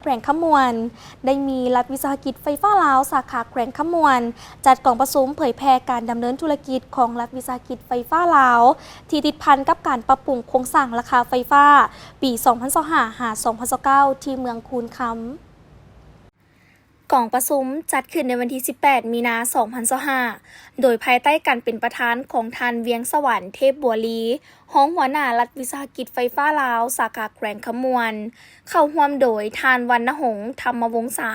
วงขมวนได้มีรัฐวิสาหกิจไฟฟ้าลาวสาขาแขวงขมวนจัดกล่องประชุมเผยแพร่การดำเนินธุรกิจของรัฐวิสาหกิจไฟฟ้าลาวที่ติดพันกับการปรับปรุงโครงสร้างราคาไฟฟ้าปี 2025-2029 ที่เมืองคูนคำกล่องประชุมจัดขึ้นในวันที่ 18 มีนาคม 2025 โดยภายใต้การเป็นประธานของท่านเวียงสวรรค์เทพบัวลีรองหัวหน้ารัฐวิสาหกิจไฟฟ้าลาวสาขาแขวงขมวน เข้าร่วมโดยท่านวรรณหงษ์ธรรมวงศา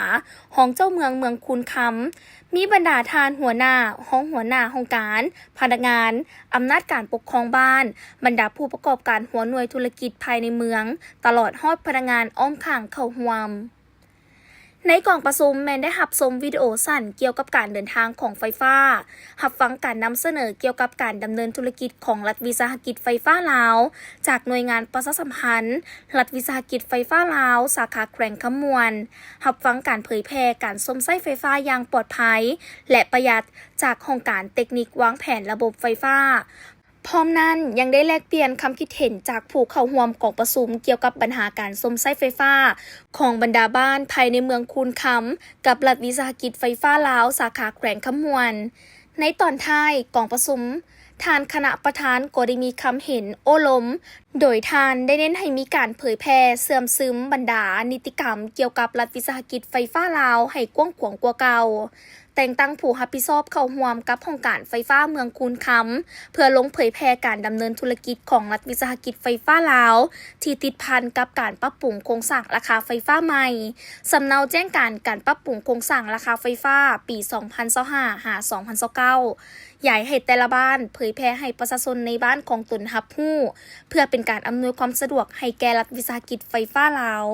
รองเจ้าเมืองคูนคำมีบรรดาท่านหัวหน้าห้องหัวหน้าห้องการพนักงานอำนาจการปกครองบ้านบรรดาผู้ประกอบการหัวหน่วยธุรกิจภายในเมืองตลอดฮอดพนักงานอ้อมข้างเข้าร่วมในกล่องประชุมแมนได้รับชมวิดีโอสั้นเกี่ยวกับการเดินทางของไฟฟ้ารับฟังการนำเสนอเกี่ยวกับการดำเนินธุรกิจของรัฐวิสาหกิจไฟฟ้าลาวจากหน่วยงานประชาสัมพันธ์รัฐวิสาหกิจไฟฟ้าลาวสาขาแขวงขมวนรับฟังการเผยแพร่การชมไส้ไฟฟ้าอย่างปลอดภัยและประหยัดจากโครงการเทคนิควางแผนระบบไฟฟ้าพร้อมนั้นยังได้แลกเปลี่ยนคำคิดเห็นจากผู้เข้าร่วมกล่องประชุมเกี่ยวกับปัญหาการซ่อมไส้ไฟฟ้าของบรรดาบ้านภายในเมืองคูนคำกับรัฐวิสาหกิจไฟฟ้าลาวสาขาแขวงขมวนในตอนท้ายกล่องประชุมทานคณะประธานก็ได้มีคำเห็นโอ้ล้มโดยทานได้เน้นให้มีการเผยแพร่เสื่อมซึมบรรดานิติกรรมเกี่ยวกับรัฐวิสาหกิจไฟฟ้าลาวให้กว้างขวางกว่าเก่าแต่งตั้งผู้รับผิดชอบเข้าร่วมกับโครงการไฟฟ้าเมืองคูนคำเพื่อลงเผยแพร่การดำเนินธุรกิจของรัฐวิสาหกิจไฟฟ้าลาวที่ติดพันกับการปรับปรุงโครงสร้างราคาไฟฟ้าใหม่สำเนาแจ้งการปรับปรุงโครงสร้างราคาไฟฟ้าปี 2025-2029 ย้ายให้แต่ละบ้านเผยแพร่ให้ประชาชนในบ้านของตนรับรู้เพื่อเป็นการอำนวยความสะดวกให้แก่รัฐวิสาหกิจไฟฟ้าลาว